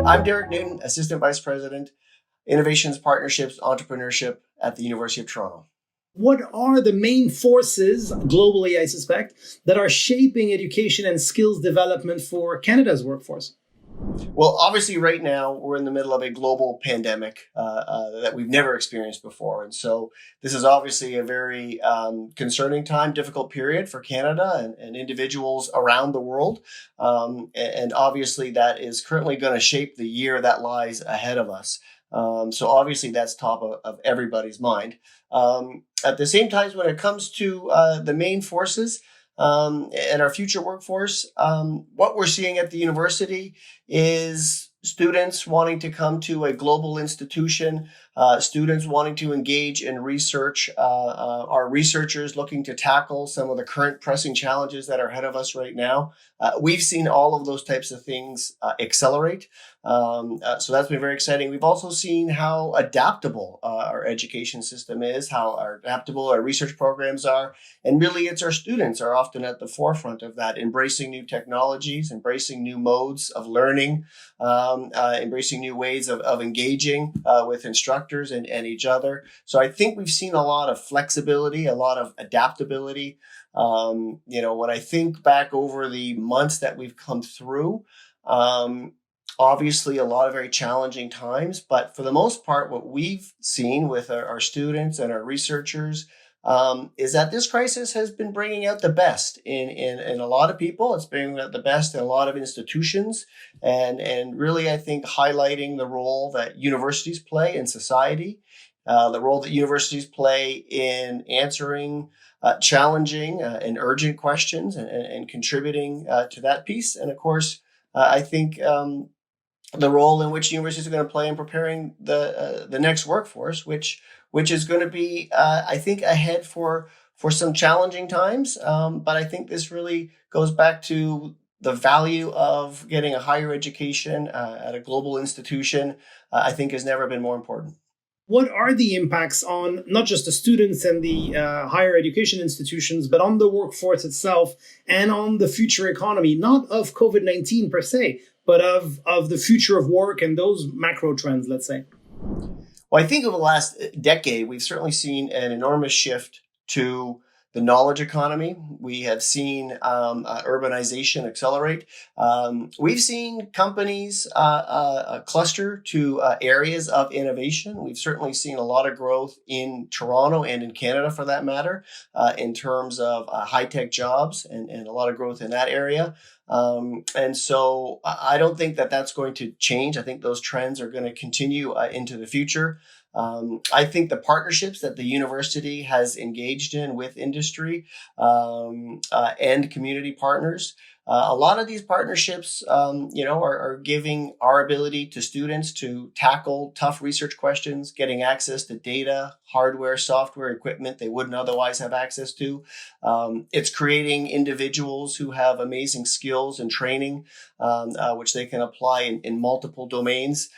I'm Derek Newton, Assistant Vice President, Innovations, Partnerships, Entrepreneurship at the University of Toronto. What are the main forces, globally, I suspect, that are shaping education and skills development for Canada's workforce? Well, obviously, right now we're in the middle of a global pandemic that we've never experienced before. And so this is obviously a very concerning time, difficult period for Canada and individuals around the world. And obviously, that is currently going to shape the year that lies ahead of us. So obviously, that's top of everybody's mind. At the same time, when it comes to the main forces, and our future workforce, what we're seeing at the university is students wanting to come to a global institution, students wanting to engage in research, our researchers looking to tackle some of the current pressing challenges that are ahead of us right now. We've seen all of those types of things accelerate. So that's been very exciting. We've also seen how adaptable our education system is, how adaptable our research programs are. And really, it's our students are often at the forefront of that, embracing new technologies, embracing new modes of learning, embracing new ways of engaging with instructors and each other. So I think we've seen a lot of flexibility, a lot of adaptability. When I think back over the months that we've come through, obviously a lot of very challenging times, but for the most part, what we've seen with our students and our researchers is that this crisis has been bringing out the best in a lot of people. It's bringing out the best in a lot of institutions, and really, I think, highlighting the role that universities play in society, the role that universities play in answering challenging and urgent questions and contributing to that piece. And of course, I think the role in which universities are going to play in preparing the next workforce, which is going to be, I think, ahead for some challenging times. But I think this really goes back to the value of getting a higher education at a global institution. I think has never been more important. What are the impacts on not just the students and the higher education institutions, but on the workforce itself and on the future economy, not of COVID-19 per se, but of the future of work and those macro trends, let's say? Well, I think over the last decade, we've certainly seen an enormous shift to the knowledge economy. We have seen urbanization accelerate. We've seen companies cluster to areas of innovation. We've certainly seen a lot of growth in Toronto and in Canada, for that matter, in terms of high-tech jobs and a lot of growth in that area. And so I don't think that that's going to change. I think those trends are going to continue into the future. I think the partnerships that the university has engaged in with industry and community partners, a lot of these partnerships, are giving our ability to students to tackle tough research questions, getting access to data, hardware, software, equipment they wouldn't otherwise have access to. It's creating individuals who have amazing skills and training, which they can apply in multiple domains.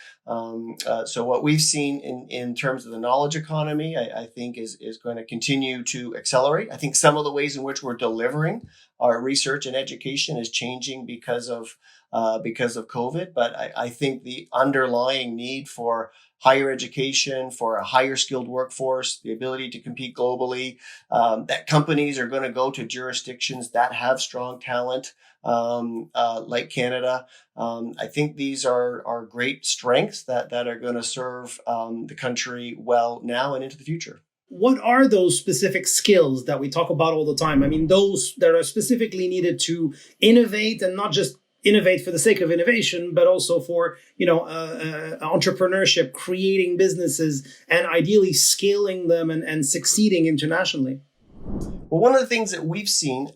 So what we've seen in terms of the knowledge economy, I think is going to continue to accelerate. I think some of the ways in which we're delivering our research and education is changing because of COVID. But I think the underlying need for higher education, for a higher skilled workforce, the ability to compete globally, that companies are going to go to jurisdictions that have strong talent, like Canada. I think these are great strengths that are going to serve the country well now and into the future. What are those specific skills that we talk about all the time? I mean, those that are specifically needed to innovate, and not just innovate for the sake of innovation, but also for, entrepreneurship, creating businesses, and ideally scaling them and succeeding internationally. Well, one of the things that we've seen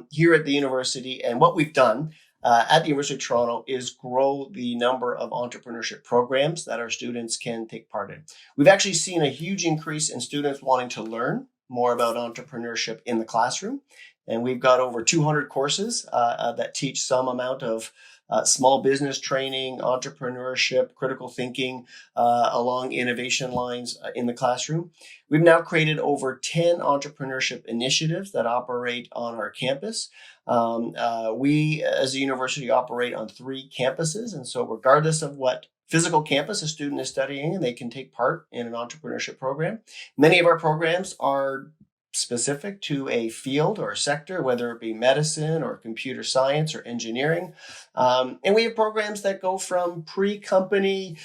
here at the university, and what we've done at the University of Toronto, is grow the number of entrepreneurship programs that our students can take part in. We've actually seen a huge increase in students wanting to learn more about entrepreneurship in the classroom. And we've got over 200 courses that teach some amount of small business training, entrepreneurship, critical thinking along innovation lines in the classroom. We've now created over 10 entrepreneurship initiatives that operate on our campus. We, as a university, operate on 3 campuses. And so regardless of what physical campus a student is studying, they can take part in an entrepreneurship program. Many of our programs are specific to a field or a sector, whether it be medicine or computer science or engineering. And we have programs that go from pre-company,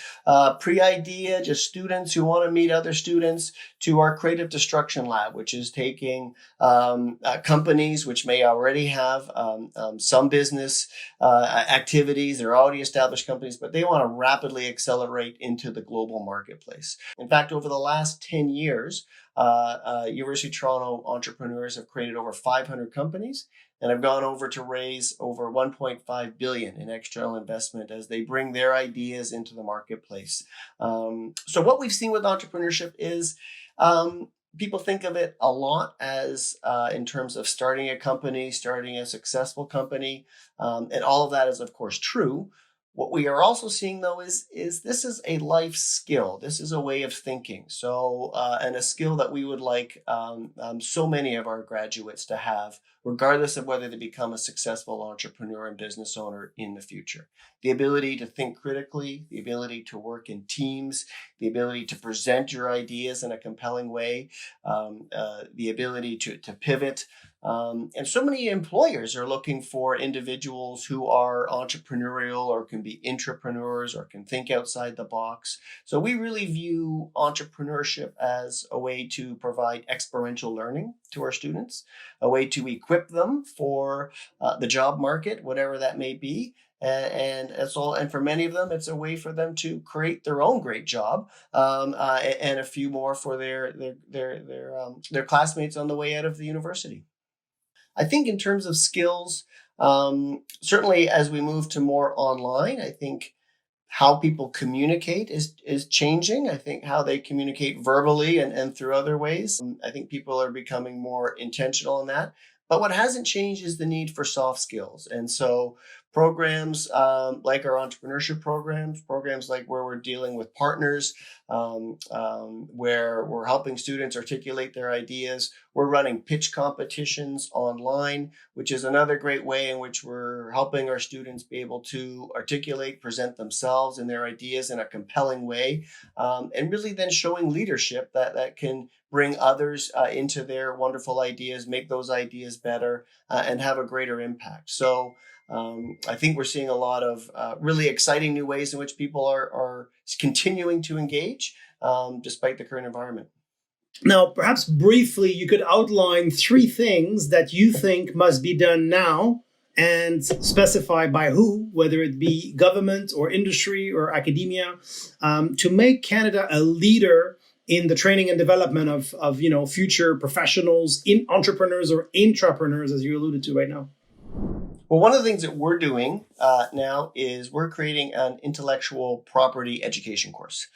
pre-idea, just students who want to meet other students, to our creative destruction lab, which is taking companies which may already have some business activities. They're already established companies, but they want to rapidly accelerate into the global marketplace. In fact, over the last 10 years, University of Toronto entrepreneurs have created over 500 companies and have gone over to raise over 1.5 billion in external investment as they bring their ideas into the marketplace. So what we've seen with entrepreneurship is people think of it a lot as in terms of starting a company, starting a successful company, and all of that is, of course, true. What we are also seeing, though, is this is a life skill. This is a way of thinking. So, and a skill that we would like so many of our graduates to have, regardless of whether they become a successful entrepreneur and business owner in the future. The ability to think critically, the ability to work in teams, the ability to present your ideas in a compelling way, the ability to pivot. And so many employers are looking for individuals who are entrepreneurial or can be intrapreneurs or can think outside the box. So we really view entrepreneurship as a way to provide experiential learning to our students, a way to equip them for the job market, whatever that may be. And for many of them, it's a way for them to create their own great job, and a few more for their classmates on the way out of the university. I think in terms of skills, certainly as we move to more online, I think how people communicate is changing. I think how they communicate verbally and through other ways. I think people are becoming more intentional in that. But what hasn't changed is the need for soft skills. And so programs like our entrepreneurship programs like where we're dealing with partners, where we're helping students articulate their ideas. We're running pitch competitions online, which is another great way in which we're helping our students be able to articulate, present themselves and their ideas in a compelling way, and really then showing leadership that can bring others into their wonderful ideas, make those ideas better, and have a greater impact. So I think we're seeing a lot of really exciting new ways in which people are continuing to engage despite the current environment. Now, perhaps briefly, you could outline 3 things that you think must be done now and specify by who, whether it be government or industry or academia, to make Canada a leader in the training and development of future professionals, entrepreneurs or intrapreneurs, as you alluded to right now. Well, one of the things that we're doing now is we're creating an intellectual property education course.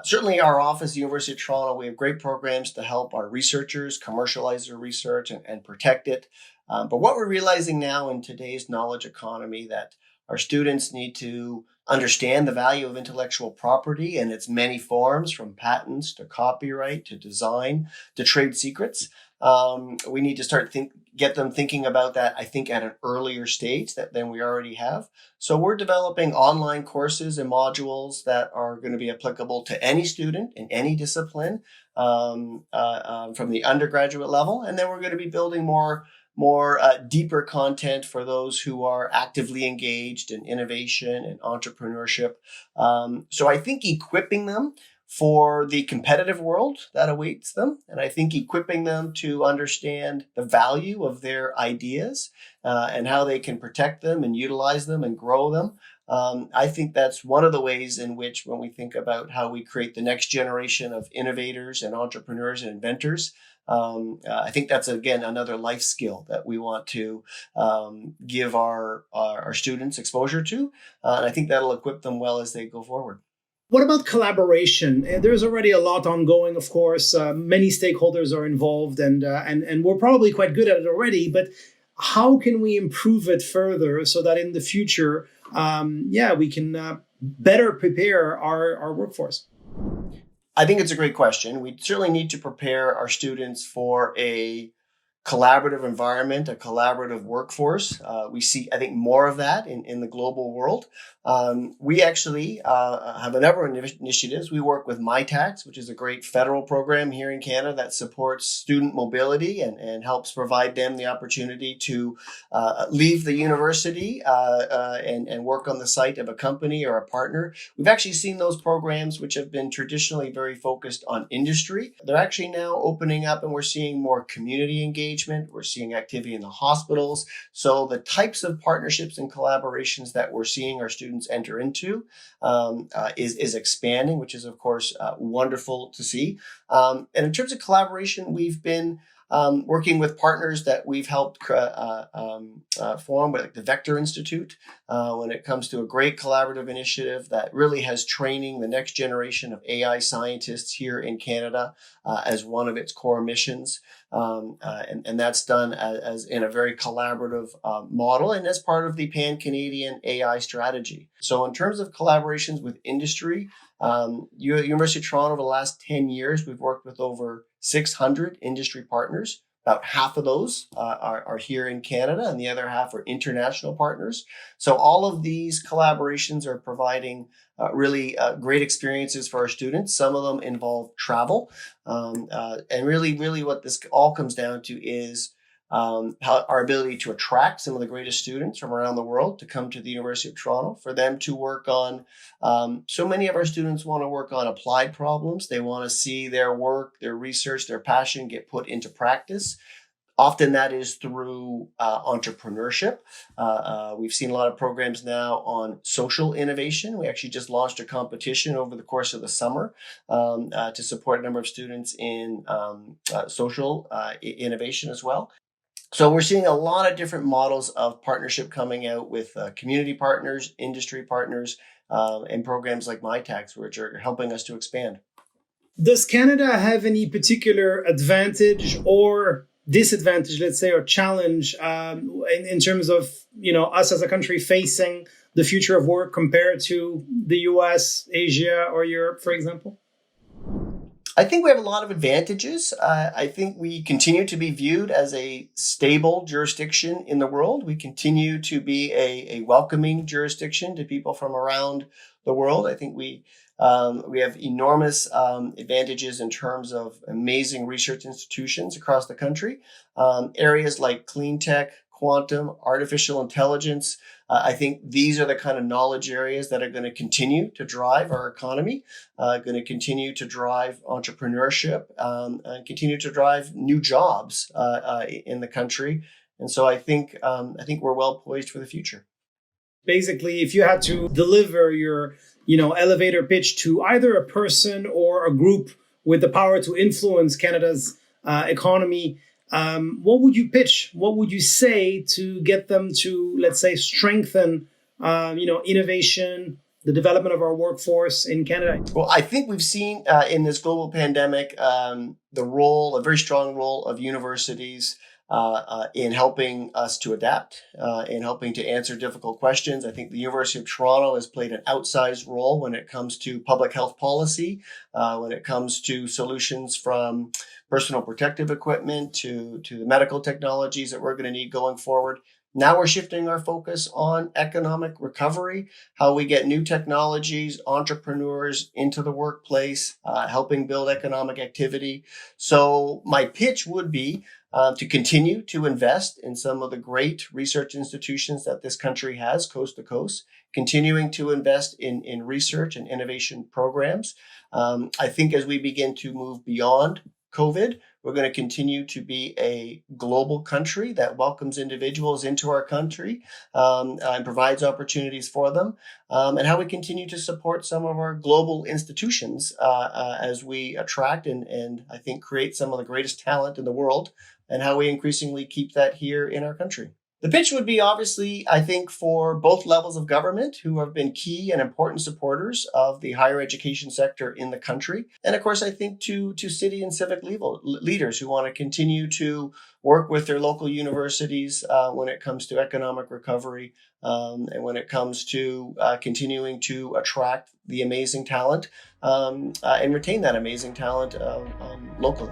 Certainly our office, University of Toronto, we have great programs to help our researchers commercialize their research and protect it. But what we're realizing now in today's knowledge economy, that our students need to understand the value of intellectual property and its many forms, from patents to copyright to design to trade secrets. We need to get them thinking about that, I think, at an earlier stage than we already have. So we're developing online courses and modules that are going to be applicable to any student in any discipline, from the undergraduate level. And then we're going to be building more deeper content for those who are actively engaged in innovation and entrepreneurship. So I think equipping them for the competitive world that awaits them, and I think equipping them to understand the value of their ideas and how they can protect them and utilize them and grow them. I think that's one of the ways in which, when we think about how we create the next generation of innovators and entrepreneurs and inventors, I think that's, again, another life skill that we want to give our students exposure to. And I think that'll equip them well as they go forward. What about collaboration? There's already a lot ongoing, of course. Many stakeholders are involved, and we're probably quite good at it already. But how can we improve it further so that in the future, we can better prepare our workforce? I think it's a great question. We certainly need to prepare our students for a collaborative environment, a collaborative workforce. We see, I think, more of that in the global world. We actually have a number of initiatives. We work with MyTax, which is a great federal program here in Canada that supports student mobility and helps provide them the opportunity to leave the university and work on the site of a company or a partner. We've actually seen those programs, which have been traditionally very focused on industry. They're actually now opening up, and we're seeing more community engagement. We're seeing activity in the hospitals. So the types of partnerships and collaborations that we're seeing our students enter into is expanding, which is, of course, wonderful to see. And in terms of collaboration, we've been working with partners that we've helped form, like the Vector Institute, when it comes to a great collaborative initiative that really has training the next generation of AI scientists here in Canada as one of its core missions. And that's done as in a very collaborative model and as part of the Pan-Canadian AI strategy. So in terms of collaborations with industry, University of Toronto, over the last 10 years, we've worked with over 600 industry partners. About half of those are here in Canada, and the other half are international partners. So all of these collaborations are providing really great experiences for our students. Some of them involve travel. And really what this all comes down to is how our ability to attract some of the greatest students from around the world to come to the University of Toronto, for them to work on. So many of our students want to work on applied problems. They want to see their work, their research, their passion get put into practice. Often that is through entrepreneurship. We've seen a lot of programs now on social innovation. We actually just launched a competition over the course of the summer to support a number of students in social innovation as well. So we're seeing a lot of different models of partnership coming out with community partners, industry partners, and programs like MyTax, which are helping us to expand. Does Canada have any particular advantage or disadvantage, let's say, or challenge in terms of us as a country facing the future of work compared to the US, Asia, or Europe, for example? I think we have a lot of advantages. I think we continue to be viewed as a stable jurisdiction in the world. We continue to be a welcoming jurisdiction to people from around the world. I think we have enormous advantages in terms of amazing research institutions across the country. Areas like clean tech, quantum, artificial intelligence. I think these are the kind of knowledge areas that are going to continue to drive our economy, going to continue to drive entrepreneurship, and continue to drive new jobs in the country. And so I think we're well poised for the future. Basically, if you had to deliver your elevator pitch to either a person or a group with the power to influence Canada's economy, what would you pitch? What would you say to get them to, let's say, strengthen, innovation, the development of our workforce in Canada? Well, I think we've seen in this global pandemic a very strong role of universities in helping us to adapt, in helping to answer difficult questions. I think the University of Toronto has played an outsized role when it comes to public health policy, when it comes to solutions from personal protective equipment to the medical technologies that we're going to need going forward. Now we're shifting our focus on economic recovery, how we get new technologies, entrepreneurs into the workplace, helping build economic activity. So my pitch would be to continue to invest in some of the great research institutions that this country has coast to coast, continuing to invest in research and innovation programs. I think as we begin to move beyond COVID, we're going to continue to be a global country that welcomes individuals into our country and provides opportunities for them, and how we continue to support some of our global institutions as we attract and I think create some of the greatest talent in the world, and how we increasingly keep that here in our country. The pitch would be obviously, I think, for both levels of government who have been key and important supporters of the higher education sector in the country. And of course, I think to city and civic leaders who want to continue to work with their local universities when it comes to economic recovery and when it comes to continuing to attract the amazing talent and retain that amazing talent locally.